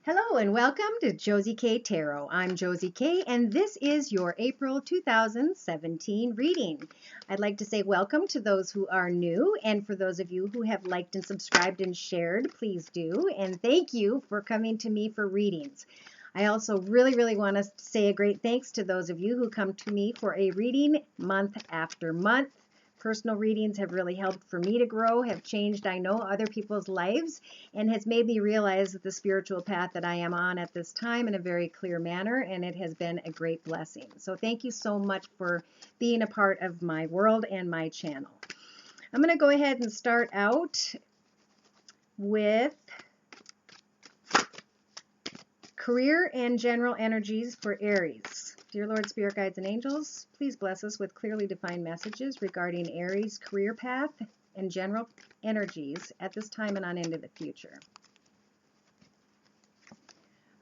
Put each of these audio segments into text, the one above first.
Hello and welcome to Josie K Tarot. I'm Josie K and this is your April 2017 reading. I'd like to say welcome to those who are new, and for those of you who have liked and subscribed and shared, please do. And thank you for coming to me for readings. I also really want to say a great thanks to those of you who come to me for a reading month after month. Personal readings have really helped for me to grow, have changed, I know, other people's lives, and has made me realize the spiritual path that I am on at this time in a very clear manner, and it has been a great blessing. So thank you so much for being a part of my world and my channel. I'm going to go ahead and start out with career and general energies for Aries. Dear Lord, Spirit Guides, and Angels, please bless us with clearly defined messages regarding Aries' career path and general energies at this time and on into the future.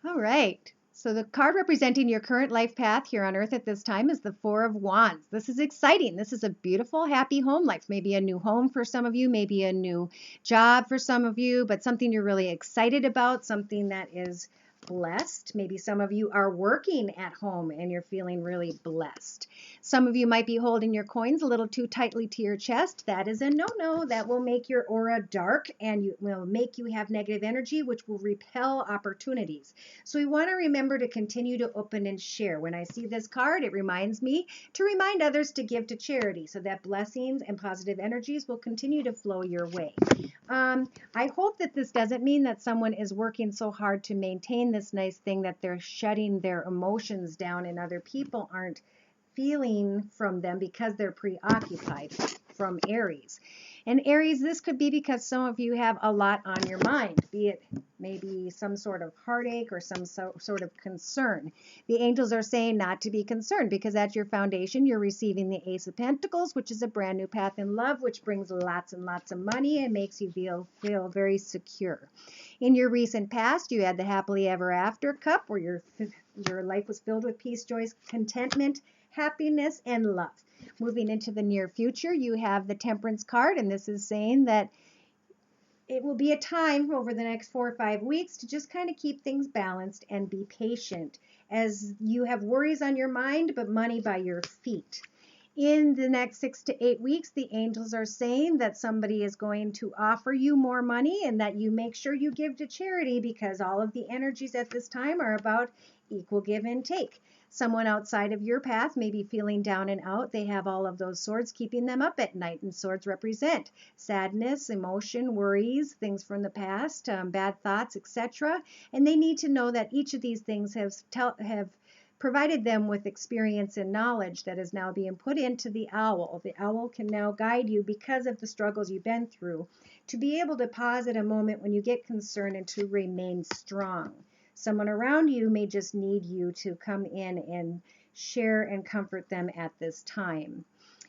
All right. So the card representing your current life path here on Earth at this time is the Four of Wands. This is exciting. This is a beautiful, happy home life. Maybe a new home for some of you, maybe a new job for some of you, but something you're really excited about, something that is blessed. Maybe some of you are working at home and you're feeling really blessed. Some of you might be holding your coins a little too tightly to your chest. That is a no-no. That will make your aura dark and will make you have negative energy, which will repel opportunities. So we want to remember to continue to open and share. When I see this card, it reminds me to remind others to give to charity so that blessings and positive energies will continue to flow your way. I hope that this doesn't mean that someone is working so hard to maintain this nice thing that they're shutting their emotions down and other people aren't feeling from them because they're preoccupied from Aries. And Aries, this could be because some of you have a lot on your mind, be it maybe some sort of heartache or some sort of concern. The angels are saying not to be concerned because at your foundation, you're receiving the Ace of Pentacles, which is a brand new path in love, which brings lots and lots of money and makes you feel very secure. In your recent past, you had the happily ever after cup where your life was filled with peace, joy, contentment, happiness, and love. Moving into the near future, you have the Temperance card, and this is saying that it will be a time over the next 4 or 5 weeks to just kind of keep things balanced and be patient as you have worries on your mind, but money by your feet. In the next 6 to 8 weeks, the angels are saying that somebody is going to offer you more money and that you make sure you give to charity because all of the energies at this time are about equal give and take. Someone outside of your path may be feeling down and out. They have all of those swords keeping them up at night, and swords represent sadness, emotion, worries, things from the past, bad thoughts, etc. And they need to know that each of these things have provided them with experience and knowledge that is now being put into the owl. The owl can now guide you because of the struggles you've been through to be able to pause at a moment when you get concerned and to remain strong. Someone around you may just need you to come in and share and comfort them at this time.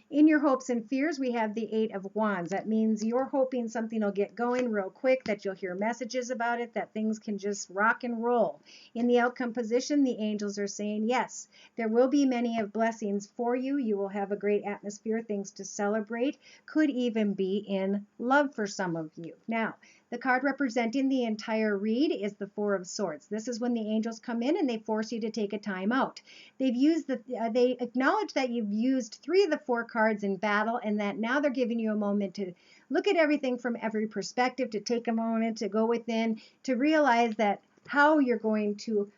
In your hopes and fears, we have the Eight of Wands. That means you're hoping something will get going real quick, that you'll hear messages about it, that things can just rock and roll. In the outcome position, the angels are saying, yes, there will be many of blessings for you. You will have a great atmosphere, things to celebrate, could even be in love for some of you. Now, the card representing the entire read is the Four of Swords. This is when the angels come in and they force you to take a time out. They acknowledge that you've used 3 of the 4 cards in battle and that now they're giving you a moment to look at everything from every perspective, to take a moment to go within, to realize that how you're going to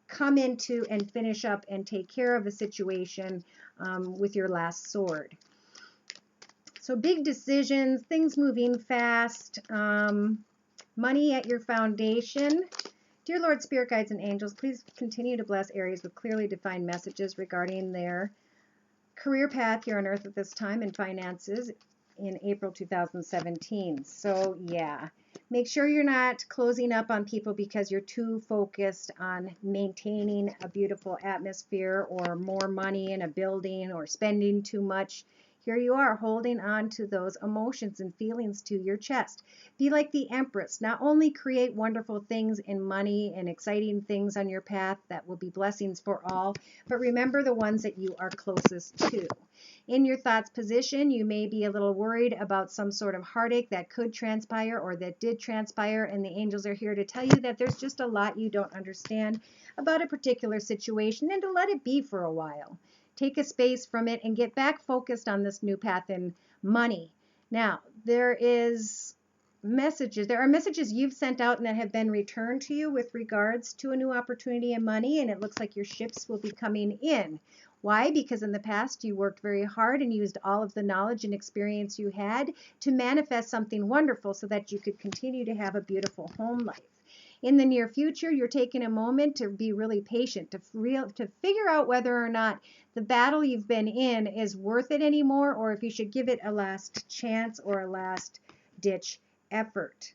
come into and finish up and take care of a situation with your last sword. So big decisions, things moving fast, money at your foundation. Dear Lord, Spirit Guides, and Angels, please continue to bless Aries with clearly defined messages regarding their career path here on Earth at this time and finances in April 2017. So yeah, make sure you're not closing up on people because you're too focused on maintaining a beautiful atmosphere or more money in a building or spending too much. Here you are holding on to those emotions and feelings to your chest. Be like the Empress. Not only create wonderful things in money and exciting things on your path that will be blessings for all, but remember the ones that you are closest to. In your thoughts position, you may be a little worried about some sort of heartache that could transpire or that did transpire, and the angels are here to tell you that there's just a lot you don't understand about a particular situation, and to let it be for a while. Take a space from it and get back focused on this new path in money. Now, there are messages you've sent out and that have been returned to you with regards to a new opportunity in money, and it looks like your ships will be coming in. Why? Because in the past you worked very hard and used all of the knowledge and experience you had to manifest something wonderful so that you could continue to have a beautiful home life. In the near future, you're taking a moment to be really patient, to figure out whether or not the battle you've been in is worth it anymore, or if you should give it a last chance or a last ditch effort.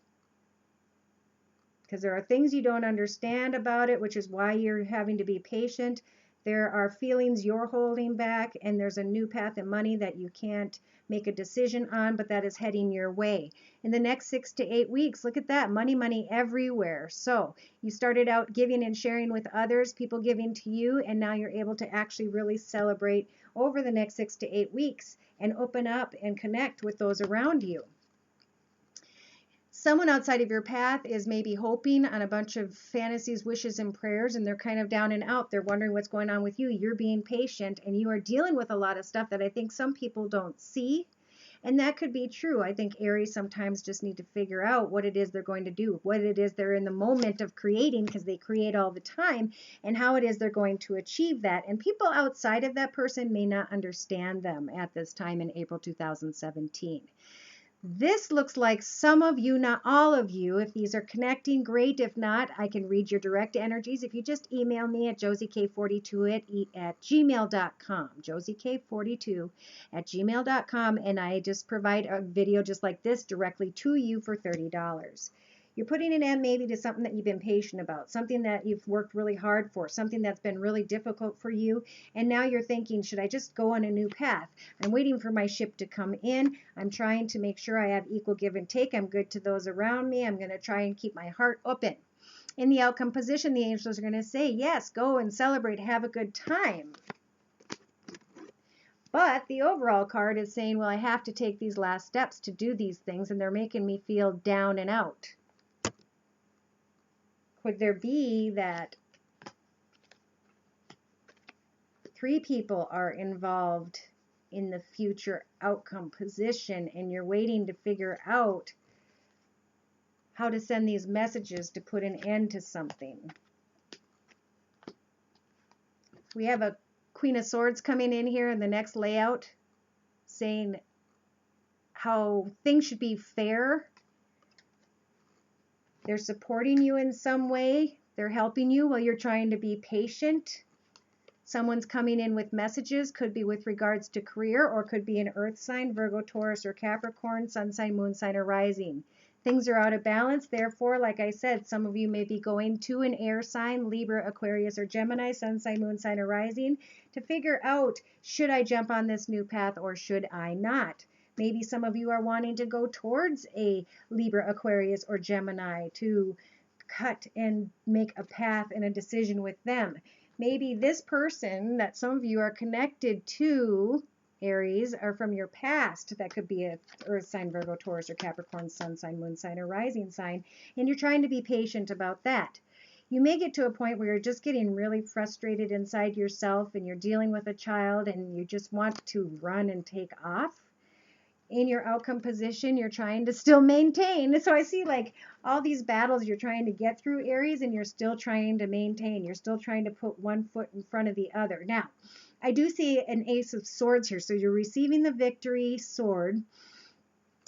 Because there are things you don't understand about it, which is why you're having to be patient. There are feelings you're holding back, and there's a new path in money that you can't make a decision on, but that is heading your way. In the next 6 to 8 weeks, look at that, money, money everywhere. So you started out giving and sharing with others, people giving to you, and now you're able to actually really celebrate over the next 6 to 8 weeks and open up and connect with those around you. Someone outside of your path is maybe hoping on a bunch of fantasies, wishes, and prayers, and they're kind of down and out. They're wondering what's going on with you. You're being patient, and you are dealing with a lot of stuff that I think some people don't see, and that could be true. I think Aries sometimes just need to figure out what it is they're going to do, what it is they're in the moment of creating, because they create all the time, and how it is they're going to achieve that. And people outside of that person may not understand them at this time in April 2017. This looks like some of you, not all of you. If these are connecting, great. If not, I can read your direct energies. If you just email me at josiek42 at gmail.com, josiek42 at gmail.com, and I just provide a video just like this directly to you for $30. You're putting an end maybe to something that you've been patient about, something that you've worked really hard for, something that's been really difficult for you, and now you're thinking, should I just go on a new path? I'm waiting for my ship to come in. I'm trying to make sure I have equal give and take. I'm good to those around me. I'm going to try and keep my heart open. In the outcome position, the angels are going to say, yes, go and celebrate, have a good time. But the overall card is saying, well, I have to take these last steps to do these things, and they're making me feel down and out. Could there be that 3 people are involved in the future outcome position, and you're waiting to figure out how to send these messages to put an end to something? We have a Queen of Swords coming in here in the next layout, saying how things should be fair. They're supporting you in some way. They're helping you while you're trying to be patient. Someone's coming in with messages, could be with regards to career, or could be an earth sign, Virgo, Taurus, or Capricorn, sun sign, moon sign, or rising. Things are out of balance. Therefore, like I said, some of you may be going to an air sign, Libra, Aquarius, or Gemini, sun sign, moon sign, or rising, to figure out, should I jump on this new path or should I not? Maybe some of you are wanting to go towards a Libra, Aquarius, or Gemini to cut and make a path and a decision with them. Maybe this person that some of you are connected to, Aries, are from your past. That could be a earth sign, Virgo, Taurus, or Capricorn, sun sign, moon sign, or rising sign, and you're trying to be patient about that. You may get to a point where you're just getting really frustrated inside yourself, and you're dealing with a child and you just want to run and take off. In your outcome position, you're trying to still maintain. So I see like all these battles you're trying to get through, Aries, and you're still trying to maintain. You're still trying to put one foot in front of the other. Now, I do see an Ace of Swords here. So you're receiving the victory sword.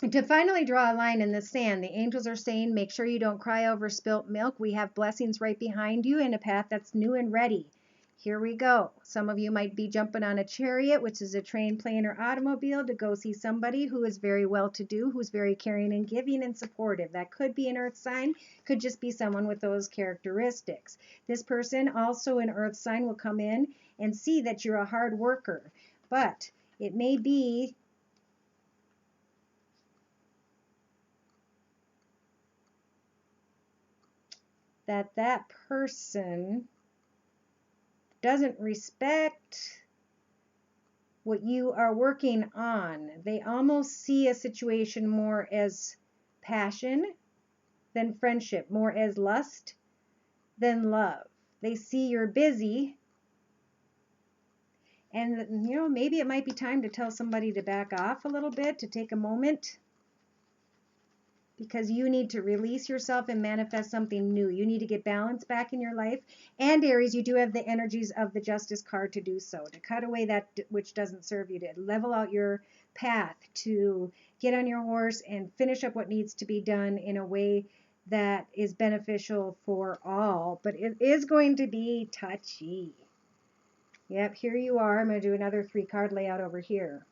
And to finally draw a line in the sand, the angels are saying, make sure you don't cry over spilt milk. We have blessings right behind you and a path that's new and ready. Here we go. Some of you might be jumping on a chariot, which is a train, plane, or automobile, to go see somebody who is very well-to-do, who's very caring and giving and supportive. That could be an earth sign, could just be someone with those characteristics. This person, also an earth sign, will come in and see that you're a hard worker. But it may be that that person doesn't respect what you are working on. They almost see a situation more as passion than friendship, more as lust than love. They see you're busy, and you know, maybe it might be time to tell somebody to back off a little bit, to take a moment, because you need to release yourself and manifest something new. You need to get balance back in your life. And Aries, you do have the energies of the Justice card to do so, to cut away that which doesn't serve you, to level out your path, to get on your horse and finish up what needs to be done in a way that is beneficial for all. But it is going to be touchy. Yep, here you are. I'm going to do another 3-card layout over here.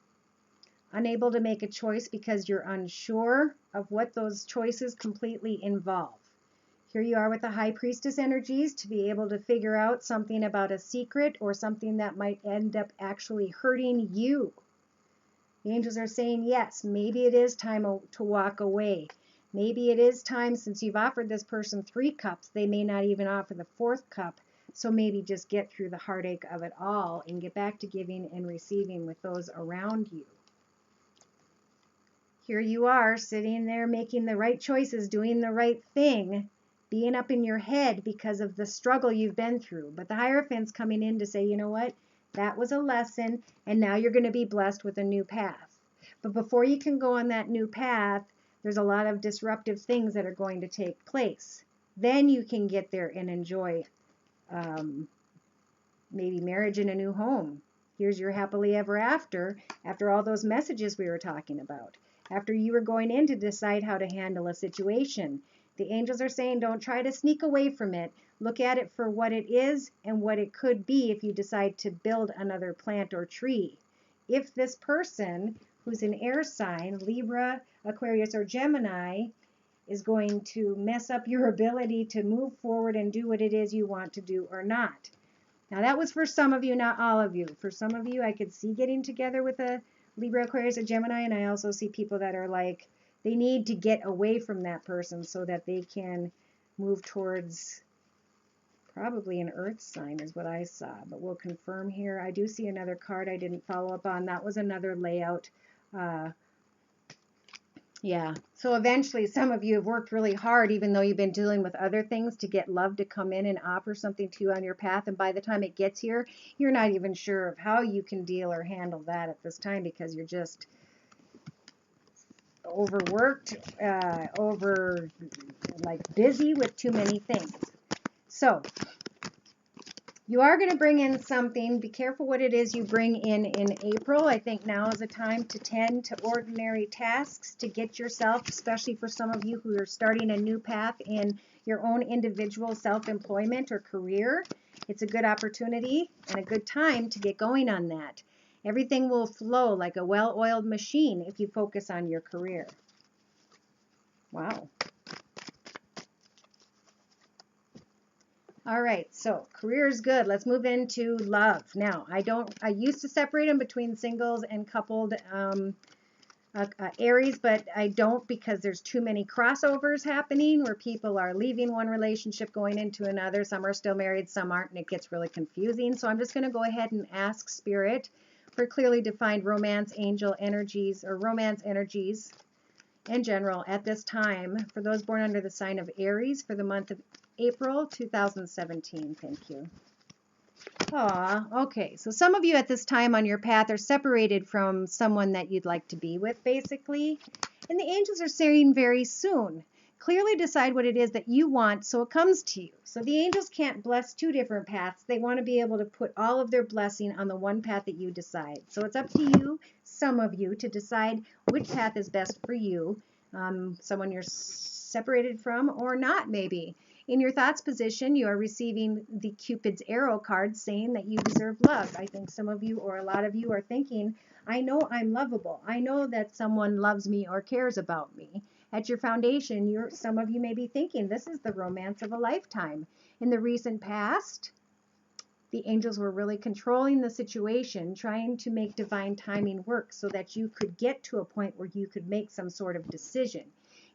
Unable to make a choice because you're unsure of what those choices completely involve. Here you are with the High Priestess energies, to be able to figure out something about a secret or something that might end up actually hurting you. The angels are saying, yes, maybe it is time to walk away. Maybe it is time, since you've offered this person 3 cups, they may not even offer the 4th cup. So maybe just get through the heartache of it all and get back to giving and receiving with those around you. Here you are sitting there making the right choices, doing the right thing, being up in your head because of the struggle you've been through. But the Hierophant's coming in to say, you know what? That was a lesson, and now you're going to be blessed with a new path. But before you can go on that new path, there's a lot of disruptive things that are going to take place. Then you can get there and enjoy maybe marriage in a new home. Here's your happily ever after all those messages we were talking about. After you were going in to decide how to handle a situation. The angels are saying, don't try to sneak away from it. Look at it for what it is and what it could be if you decide to build another plant or tree. If this person, who's an air sign, Libra, Aquarius, or Gemini, is going to mess up your ability to move forward and do what it is you want to do or not. Now that was for some of you, not all of you. For some of you, I could see getting together with a Libra, Aquarius, or Gemini, and I also see people that are like, they need to get away from that person so that they can move towards probably an earth sign is what I saw, but we'll confirm here. I do see another card I didn't follow up on. That was another layout. Yeah, so eventually some of you have worked really hard, even though you've been dealing with other things, to get love to come in and offer something to you on your path. And by the time it gets here, you're not even sure of how you can deal or handle that at this time, because you're just overworked, busy with too many things. So you are going to bring in something. Be careful what it is you bring in April. I think now is a time to tend to ordinary tasks, to get yourself, especially for some of you who are starting a new path in your own individual self-employment or career. It's a good opportunity and a good time to get going on that. Everything will flow like a well-oiled machine if you focus on your career. Wow. All right, so career is good. Let's move into love. Now, I used to separate them between singles and coupled Aries, but I don't, because there's too many crossovers happening where people are leaving one relationship, going into another. Some are still married, some aren't, and it gets really confusing. So I'm just going to go ahead and ask Spirit for clearly defined romance angel energies, or romance energies in general at this time for those born under the sign of Aries for the month of April 2017. Thank you. Okay. So some of you at this time on your path are separated from someone that you'd like to be with, basically. And the angels are saying very soon. Clearly decide what it is that you want so it comes to you. So the angels can't bless 2 different paths. They want to be able to put all of their blessing on the one path that you decide. So it's up to you, some of you, to decide which path is best for you. Someone you're separated from or not, maybe. In your thoughts position, you are receiving the Cupid's arrow card saying that you deserve love. I think some of you, or a lot of you, are thinking, I know I'm lovable. I know that someone loves me or cares about me. At your foundation, some of you may be thinking, this is the romance of a lifetime. In the recent past, the angels were really controlling the situation, trying to make divine timing work so that you could get to a point where you could make some sort of decision.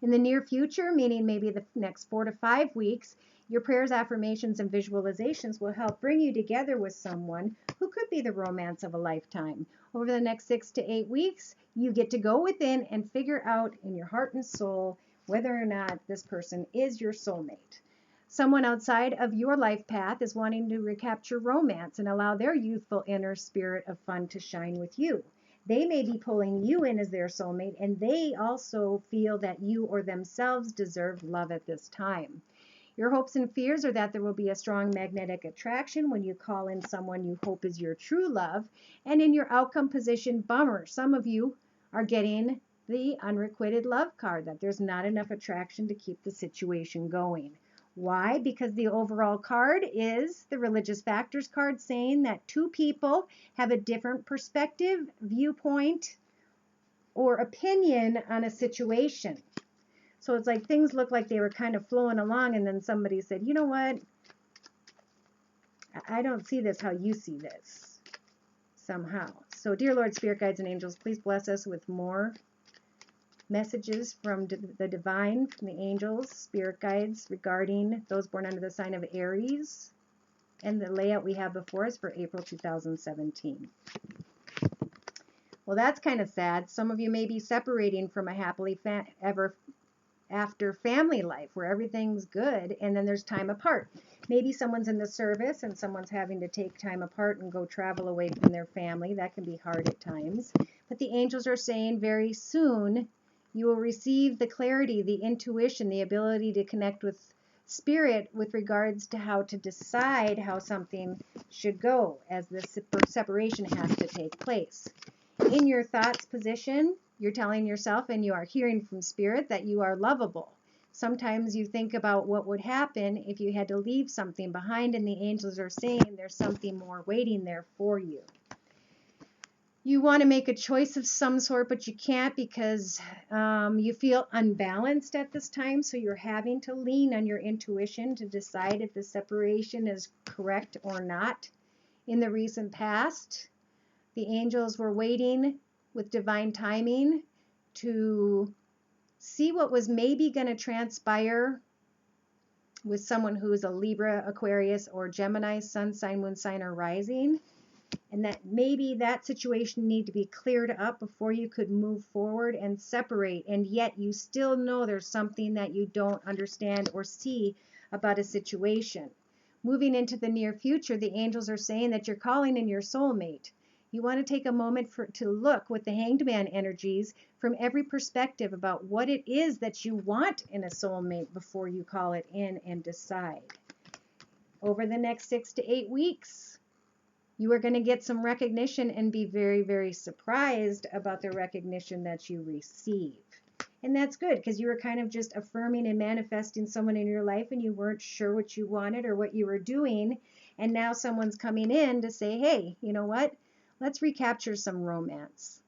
In the near future, meaning maybe the next 4 to 5 weeks, your prayers, affirmations, and visualizations will help bring you together with someone who could be the romance of a lifetime. Over the next 6 to 8 weeks, you get to go within and figure out in your heart and soul whether or not this person is your soulmate. Someone outside of your life path is wanting to recapture romance and allow their youthful inner spirit of fun to shine with you. They may be pulling you in as their soulmate, and they also feel that you or themselves deserve love at this time. Your hopes and fears are that there will be a strong magnetic attraction when you call in someone you hope is your true love. And in your outcome position, bummer, some of you are getting the unrequited love card, that there's not enough attraction to keep the situation going. Why? Because the overall card is the religious factors card, saying that two people have a different perspective, viewpoint, or opinion on a situation. So it's like things look like they were kind of flowing along, and then somebody said, you know what? I don't see this how you see this somehow. So dear Lord, Spirit Guides, and Angels, please bless us with more messages from the divine, from the angels, Spirit Guides regarding those born under the sign of Aries, and the layout we have before us for April 2017. Well, that's kind of sad. Some of you may be separating from a happily ever after family life where everything's good, and then there's time apart. Maybe someone's in the service and someone's having to take time apart and go travel away from their family. That can be hard at times. But the angels are saying very soon you will receive the clarity, the intuition, the ability to connect with spirit with regards to how to decide how something should go as this separation has to take place. In your thoughts position, you're telling yourself, and you are hearing from spirit, that you are lovable. Sometimes you think about what would happen if you had to leave something behind, and the angels are saying there's something more waiting there for you. You want to make a choice of some sort, but you can't because you feel unbalanced at this time, so you're having to lean on your intuition to decide if the separation is correct or not. In the recent past, the angels were waiting with divine timing to see what was maybe going to transpire with someone who is a Libra, Aquarius, or Gemini, sun sign, moon sign, or rising, and that maybe that situation need to be cleared up before you could move forward and separate, and yet you still know there's something that you don't understand or see about a situation. Moving into the near future, the angels are saying that you're calling in your soulmate. You want to take a moment to look with the Hanged Man energies from every perspective about what it is that you want in a soulmate before you call it in and decide. Over the next 6 to 8 weeks, you are going to get some recognition and be very, very surprised about the recognition that you receive. And that's good because you were kind of just affirming and manifesting someone in your life and you weren't sure what you wanted or what you were doing. And now someone's coming in to say, hey, you know what? Let's recapture some romance.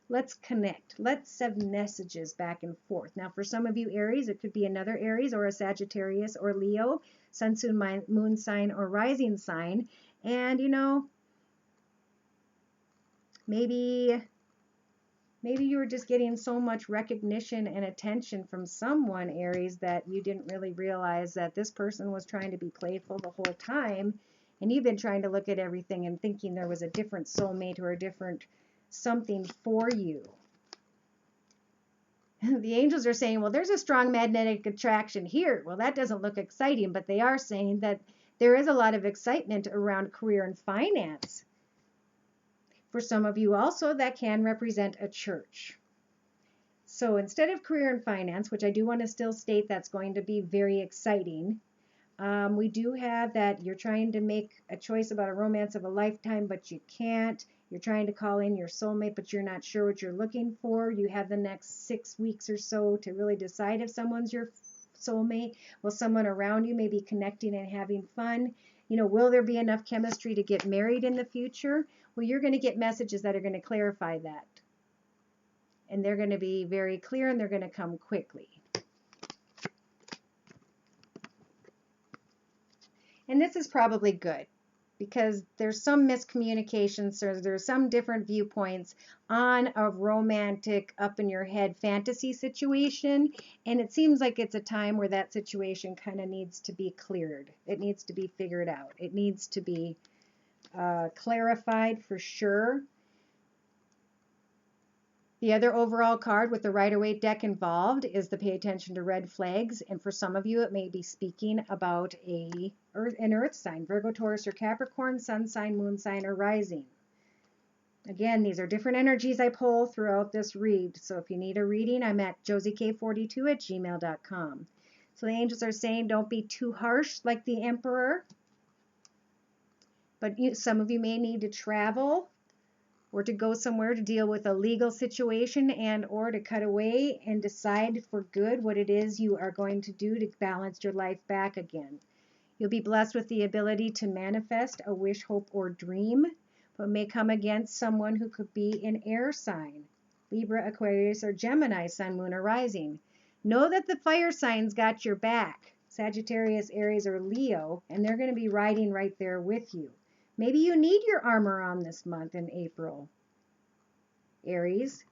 Let's connect. Let's send messages back and forth. Now, for some of you Aries, it could be another Aries or a Sagittarius or Leo, sun, moon sign, or rising sign. And, you know, maybe you were just getting so much recognition and attention from someone, Aries, that you didn't really realize that this person was trying to be playful the whole time. And you've been trying to look at everything and thinking there was a different soulmate or a different something for you. The angels are saying, well, there's a strong magnetic attraction here. Well, that doesn't look exciting, but they are saying that there is a lot of excitement around career and finance. For some of you also, that can represent a church. So instead of career and finance, which I do want to still state that's going to be very exciting, we do have that you're trying to make a choice about a romance of a lifetime, but you can't. You're trying to call in your soulmate, but you're not sure what you're looking for. You have the next 6 weeks or so to really decide if someone's your soulmate. Will someone around you may be connecting and having fun? You know, will there be enough chemistry to get married in the future? Well, you're going to get messages that are going to clarify that. And they're going to be very clear and they're going to come quickly. And this is probably good because there's some miscommunications or there's some different viewpoints on a romantic up in your head fantasy situation, and it seems like it's a time where that situation kind of needs to be cleared. It needs to be figured out. It needs to be clarified for sure. The other overall card with the Rider-Waite deck involved is the pay attention to red flags, and for some of you it may be speaking about an earth sign, Virgo, Taurus, or Capricorn, sun sign, moon sign, or rising. Again, these are different energies I pull throughout this read, so if you need a reading, I'm at josiek42@gmail.com. So the angels are saying don't be too harsh like the Emperor, but some of you may need to travel or to go somewhere to deal with a legal situation and or to cut away and decide for good what it is you are going to do to balance your life back again. You'll be blessed with the ability to manifest a wish, hope, or dream, but may come against someone who could be an air sign, Libra, Aquarius, or Gemini, sun, moon, or rising. Know that the fire signs got your back, Sagittarius, Aries, or Leo, and they're going to be riding right there with you. Maybe you need your armor on this month in April, Aries.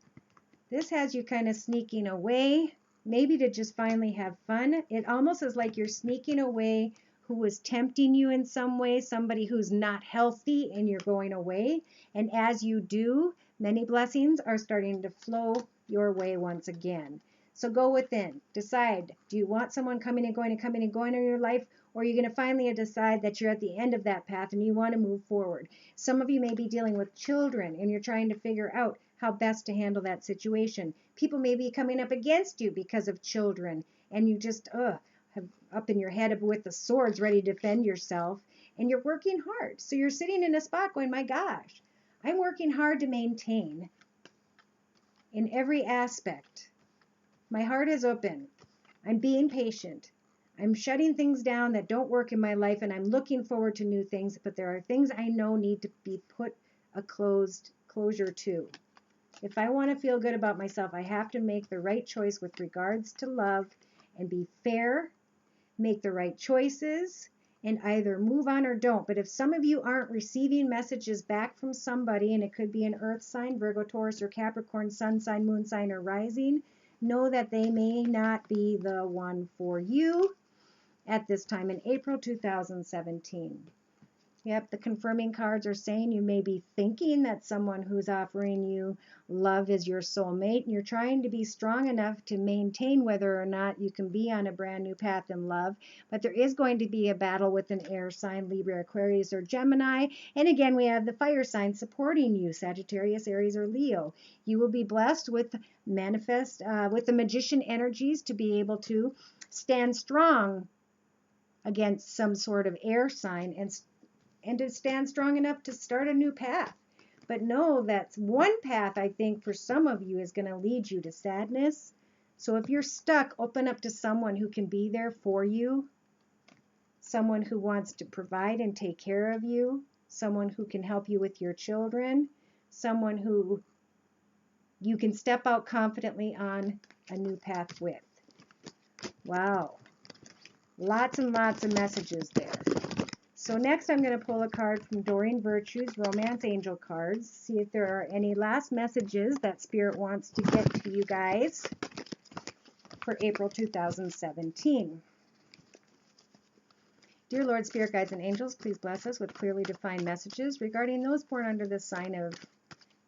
This has you kind of sneaking away, maybe to just finally have fun. It almost is like you're sneaking away who was tempting you in some way, somebody who's not healthy, and you're going away. And as you do, many blessings are starting to flow your way once again. So go within. Decide, do you want someone coming and going in your life? Or are you going to finally decide that you're at the end of that path and you want to move forward? Some of you may be dealing with children and you're trying to figure out how best to handle that situation. People may be coming up against you because of children, and you just have up in your head with the swords ready to defend yourself, and you're working hard. So you're sitting in a spot going, my gosh, I'm working hard to maintain in every aspect. My heart is open. I'm being patient. I'm shutting things down that don't work in my life, and I'm looking forward to new things, but there are things I know need to be put a closure to. If I want to feel good about myself, I have to make the right choice with regards to love and be fair, make the right choices, and either move on or don't. But if some of you aren't receiving messages back from somebody, and it could be an earth sign, Virgo, Taurus, or Capricorn, sun sign, moon sign, or rising, know that they may not be the one for you at this time in April 2017. Yep, the confirming cards are saying you may be thinking that someone who's offering you love is your soulmate, and you're trying to be strong enough to maintain whether or not you can be on a brand new path in love. But there is going to be a battle with an air sign, Libra, Aquarius, or Gemini. And again, we have the fire sign supporting you, Sagittarius, Aries, or Leo. You will be blessed with with the magician energies to be able to stand strong against some sort of air sign and to stand strong enough to start a new path. But know that one path, I think, for some of you is going to lead you to sadness. So if you're stuck, open up to someone who can be there for you, someone who wants to provide and take care of you, someone who can help you with your children, someone who you can step out confidently on a new path with. Wow. Lots and lots of messages there. So next I'm going to pull a card from Doreen Virtue's Romance Angel cards, see if there are any last messages that Spirit wants to get to you guys for April 2017. Dear Lord, Spirit, Guides, and Angels, please bless us with clearly defined messages regarding those born under the sign of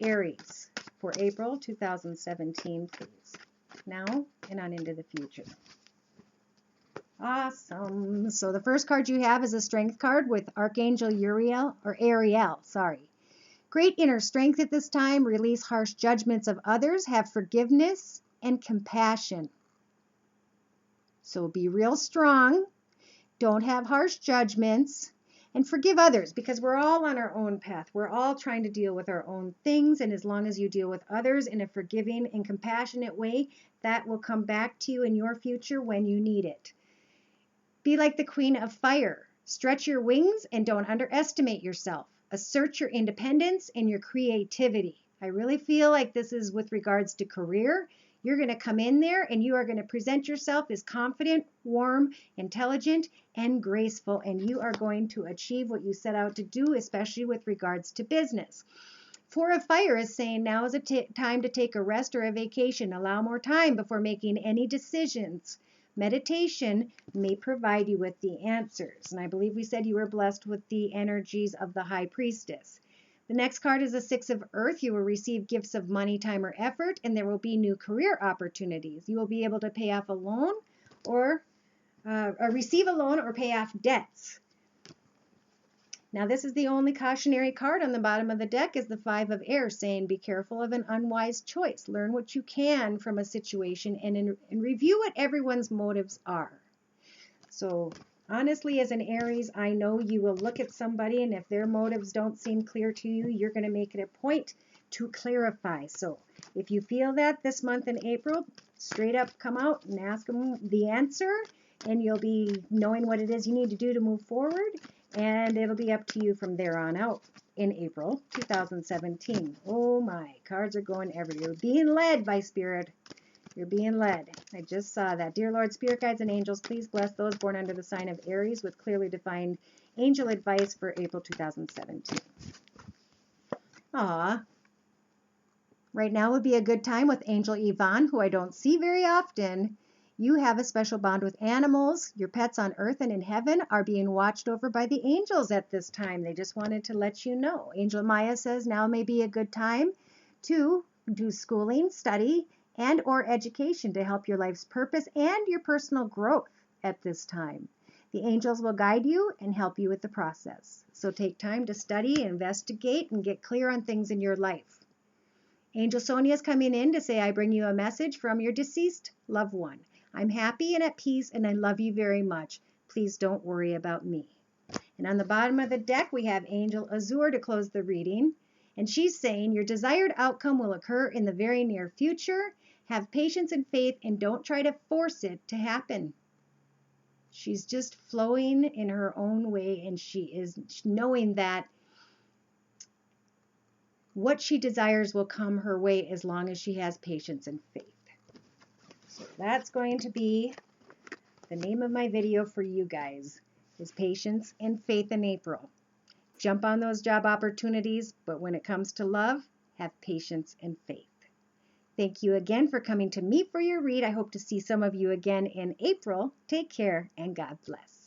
Aries for April 2017, please. Now and on into the future. Awesome. So the first card you have is a strength card with Archangel Ariel, sorry. Great inner strength at this time. Release harsh judgments of others. Have forgiveness and compassion. So be real strong. Don't have harsh judgments. And forgive others, because we're all on our own path. We're all trying to deal with our own things. And as long as you deal with others in a forgiving and compassionate way, that will come back to you in your future when you need it. Be like the Queen of Fire. Stretch your wings and don't underestimate yourself. Assert your independence and your creativity. I really feel like this is with regards to career. You're going to come in there and you are going to present yourself as confident, warm, intelligent, and graceful, and you are going to achieve what you set out to do, especially with regards to business. Four of Fire is saying now is a time to take a rest or a vacation. Allow more time before making any decisions. Meditation may provide you with the answers. And I believe we said you were blessed with the energies of the High Priestess. The next card is the Six of Earth. You will receive gifts of money, time, or effort, and there will be new career opportunities. You will be able to pay off a loan or receive a loan or pay off debts. Now, this is the only cautionary card on the bottom of the deck is the Five of Air, saying be careful of an unwise choice. Learn what you can from a situation and review what everyone's motives are. So, honestly, as an Aries, I know you will look at somebody, and if their motives don't seem clear to you, you're going to make it a point to clarify. So, if you feel that this month in April, straight up come out and ask them the answer, and you'll be knowing what it is you need to do to move forward. And it'll be up to you from there on out in April 2017. Oh my, cards are going everywhere. You're being led by Spirit. You're being led. I just saw that. Dear Lord, Spirit Guides and Angels, please bless those born under the sign of Aries with clearly defined angel advice for April 2017. Aw. Right now would be a good time with Angel Yvonne, who I don't see very often. You have a special bond with animals. Your pets on earth and in heaven are being watched over by the angels at this time. They just wanted to let you know. Angel Maya says now may be a good time to do schooling, study, and or education to help your life's purpose and your personal growth at this time. The angels will guide you and help you with the process. So take time to study, investigate, and get clear on things in your life. Angel Sonia is coming in to say, I bring you a message from your deceased loved one. I'm happy and at peace, and I love you very much. Please don't worry about me. And on the bottom of the deck, we have Angel Azure to close the reading. And she's saying, your desired outcome will occur in the very near future. Have patience and faith, and don't try to force it to happen. She's just flowing in her own way, and she is knowing that what she desires will come her way as long as she has patience and faith. So that's going to be the name of my video for you guys, is Patience and Faith in April. Jump on those job opportunities, but when it comes to love, have patience and faith. Thank you again for coming to me for your read. I hope to see some of you again in April. Take care and God bless.